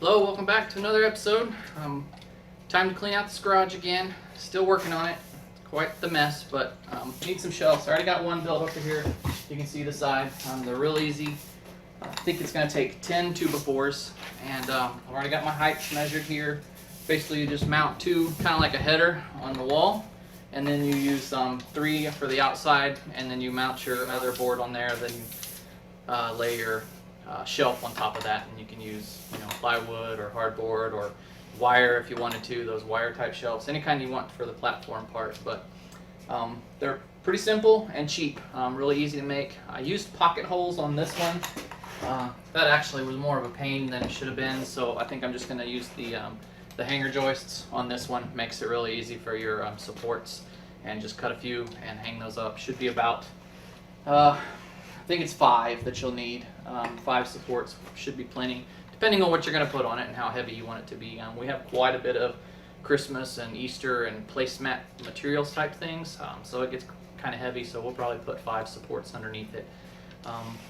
Hello, welcome back to another episode. Time to clean out this garage again. Still working on it. Quite the mess, but need some shelves. I already got one built over here. You can see the side. They're real easy. I think it's going to take 10 2x4s, and I've already got my heights measured here. Basically, you just mount two, kind of like a header, on the wall, and then you use 3 for the outside, and then you mount your other board on there. Then you lay your shelf on top of that, and you can use plywood or hardboard or wire if you wanted to. Those wire type shelves, any kind you want for the platform part. But they're pretty simple and cheap, really easy to make. I used pocket holes on this one. That actually was more of a pain than it should have been, so I think I'm just going to use the hanger joists on this one. Makes it really easy for your supports, and just cut a few and hang those up. Should be about I think it's 5 that you'll need. 5 supports should be plenty, depending on what you're going to put on it and how heavy you want it to be. We have quite a bit of Christmas and Easter and placemat materials type things, so it gets kind of heavy, so we'll probably put 5 supports underneath it.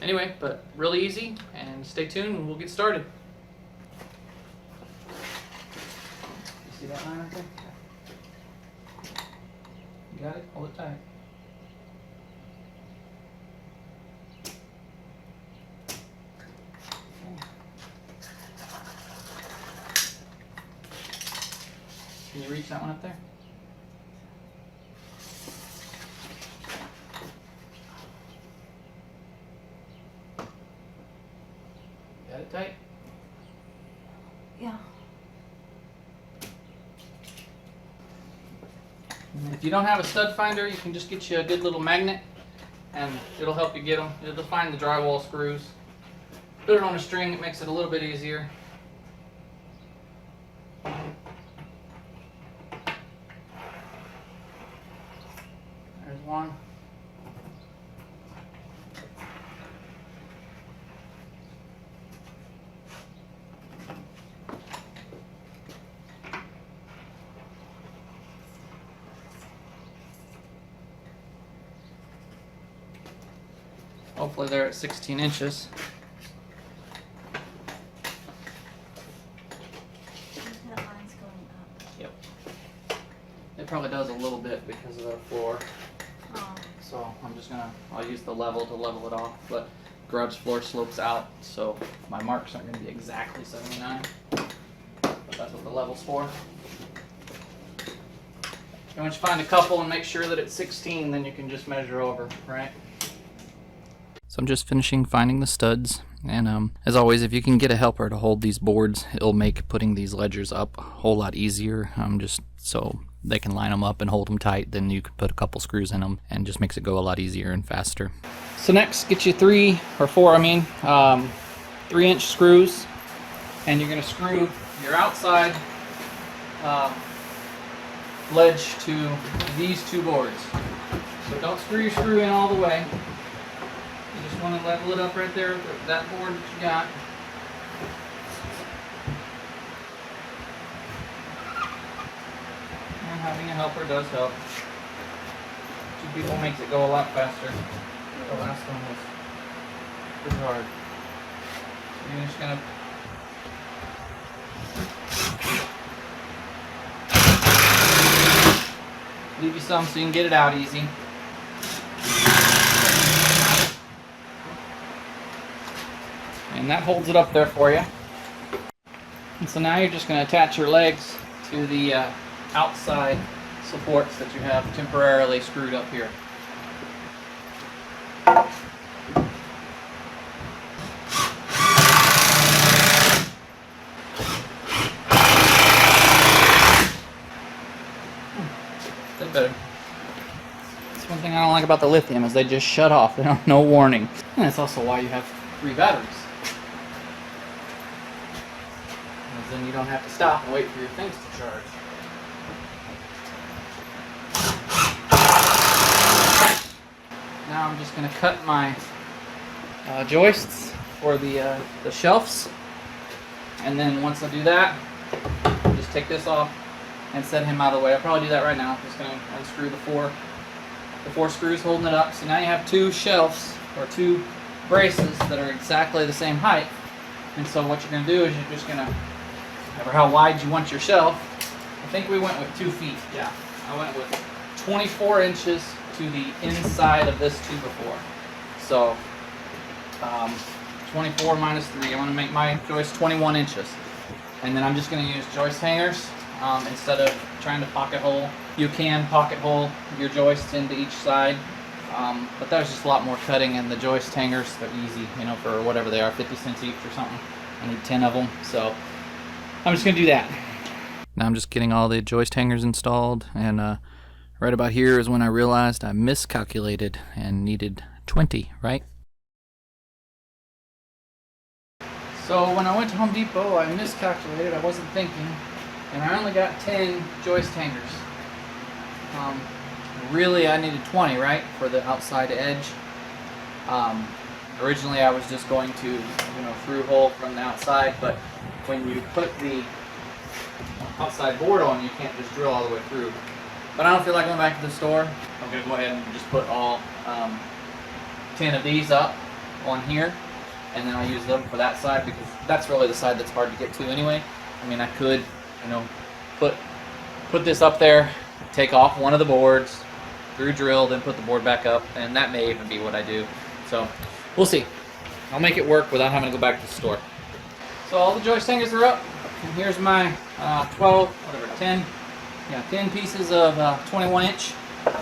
Anyway, but really easy, and stay tuned and we'll get started. You see that line right there? You got it? Hold it tight. Can you reach that one up there? Got it tight? Yeah. If you don't have a stud finder, you can just get you a good little magnet, and it'll help you get them. It'll find the drywall screws. Put it on a string, it makes it a little bit easier. There's one. Hopefully they're at 16 inches. That line's going up. Yep. It probably does a little bit because of the floor. Oh. So I'll use the level to level it off, but garage floor slopes out, so my marks aren't going to be exactly 79, but that's what the level's for. And once you find a couple and make sure that it's 16, then you can just measure over, right? So I'm just finishing finding the studs, and as always, if you can get a helper to hold these boards, it'll make putting these ledgers up a whole lot easier, just so they can line them up and hold them tight. Then you can put a couple screws in them, and just makes it go a lot easier and faster. So next, get you 3 or 4 3-inch screws, and you're going to screw your outside ledge to these 2 boards. So don't screw your screw in all the way. You just want to level it up right there with that board that you got. And having a helper does help. 2 people makes it go a lot faster. The last one was pretty hard. So you're just going to leave you some so you can get it out easy. And that holds it up there for you. And so now you're just going to attach your legs to the outside supports that you have temporarily screwed up here. That's better. That's one thing I don't like about the lithium, is they just shut off. They don't have no warning. And that's also why you have 3 batteries. Because then you don't have to stop and wait for your things to charge. Now I'm just going to cut my joists for the shelves. And then once I do that, just take this off and set him out of the way. I'll probably do that right now. I'm just going to unscrew the four screws holding it up. So now you have 2 shelves, or 2 braces that are exactly the same height. And so what you're going to do is you're just going to or how wide you want your shelf. I think we went with 2 feet. Yeah, I went with 24 inches to the inside of this 2x4. So 24 minus 3. I want to make my joist 21 inches. And then I'm just going to use joist hangers instead of trying to pocket hole. You can pocket hole your joists into each side, but there's just a lot more cutting, and the joist hangers, they're easy, you know, for whatever they are, 50 cents each or something. I need 10 of them, so I'm just going to do that. Now I'm just getting all the joist hangers installed, and right about here is when I realized I miscalculated and needed 20, right? So when I went to Home Depot, I miscalculated, I wasn't thinking, and I only got 10 joist hangers. Really I needed 20, right, for the outside edge. Originally I was just going to, you know, through hole from the outside, but when you put the outside board on, you can't just drill all the way through. But I don't feel like going back to the store. I'm going to go ahead and just put all 10 of these up on here, and then I'll use them for that side, because that's really the side that's hard to get to anyway. I mean, I could, you know, put this up there, take off one of the boards, through drill, then put the board back up, and that may even be what I do. So we'll see. I'll make it work without having to go back to the store. So all the joist hangers are up, and here's my 10 pieces of 21-inch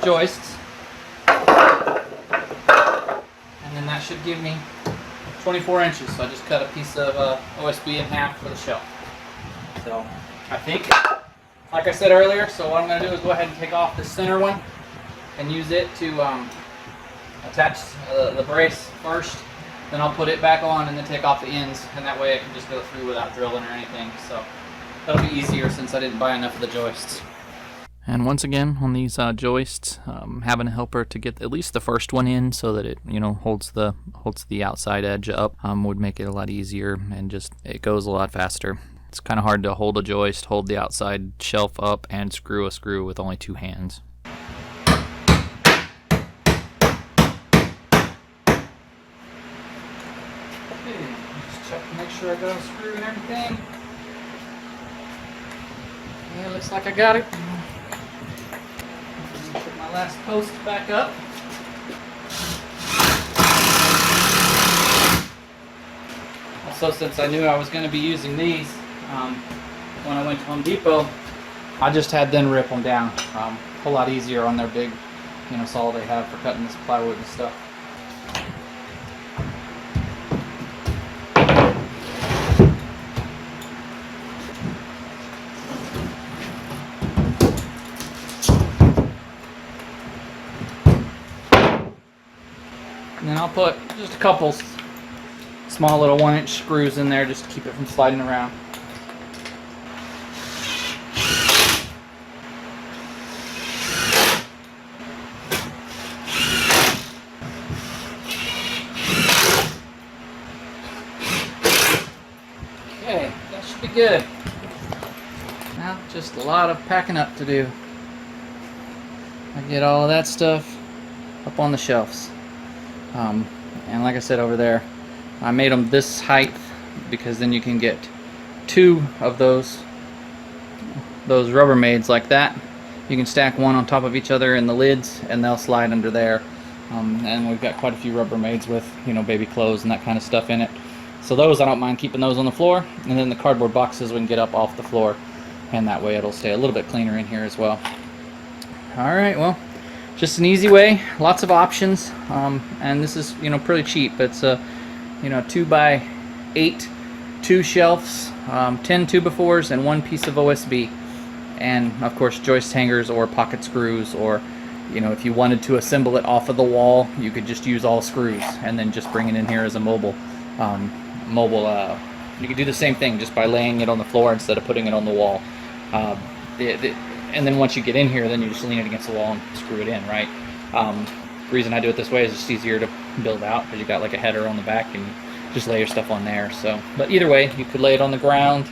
joists, and then that should give me 24 inches. So I just cut a piece of OSB in half for the shelf. So I think, like I said earlier, so what I'm going to do is go ahead and take off the center one and use it to attach the brace first. Then I'll put it back on and then take off the ends, and that way I can just go through without drilling or anything. So that'll be easier since I didn't buy enough of the joists. And once again, on these joists, having a helper to get at least the first one in so that it, you know, holds the outside edge up would make it a lot easier, and just it goes a lot faster. It's kind of hard to hold a joist, hold the outside shelf up, and screw a screw with only 2 hands. Just check to make sure I got them screwed and everything. Yeah, looks like I got it. Put my last post back up. Also, since I knew I was going to be using these when I went to Home Depot, I just had them rip them down. A whole lot easier on their big, you know, saw they have for cutting this plywood and stuff. And then I'll put just a couple small little 1-inch screws in there just to keep it from sliding around. Okay, that should be good. Now just a lot of packing up to do. I get all of that stuff up on the shelves. And like I said over there, I made them this height because then you can get 2 of those Rubbermaids like that. You can stack one on top of each other in the lids, and they'll slide under there. And we've got quite a few Rubbermaids with, you know, baby clothes and that kind of stuff in it. So those, I don't mind keeping those on the floor, and then the cardboard boxes we can get up off the floor, and that way it'll stay a little bit cleaner in here as well. All right, well, just an easy way, lots of options, and this is, you know, pretty cheap. It's a, you know, 2x8, 2 shelves, 10 2x4s, and 1 piece of OSB, and of course joist hangers or pocket screws, or, you know, if you wanted to assemble it off of the wall, you could just use all screws and then just bring it in here as a mobile. You could do the same thing just by laying it on the floor instead of putting it on the wall. And then once you get in here, then you just lean it against the wall and screw it in, right? The reason I do it this way is it's easier to build out because you got like a header on the back and you just lay your stuff on there. So, but either way, you could lay it on the ground,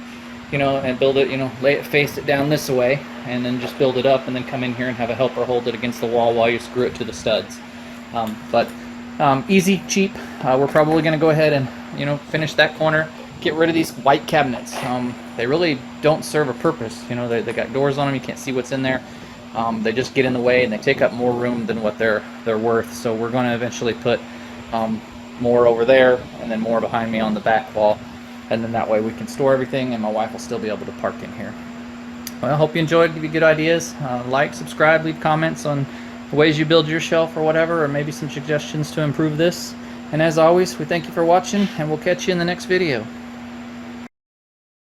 you know, and build it, you know, face it down this way, and then just build it up, and then come in here and have a helper hold it against the wall while you screw it to the studs. Easy, cheap. We're probably going to go ahead and, you know, finish that corner get rid of these white cabinets. They really don't serve a purpose. You know, they got doors on them. You can't see what's in there. They just get in the way and they take up more room than what they're worth. So we're going to eventually put more over there and then more behind me on the back wall, and then that way we can store everything and my wife will still be able to park in here. Well, I hope you enjoyed. Give you good ideas. Like, subscribe, leave comments on the ways you build your shelf or whatever, or maybe some suggestions to improve this. And as always, we thank you for watching, and we'll catch you in the next video.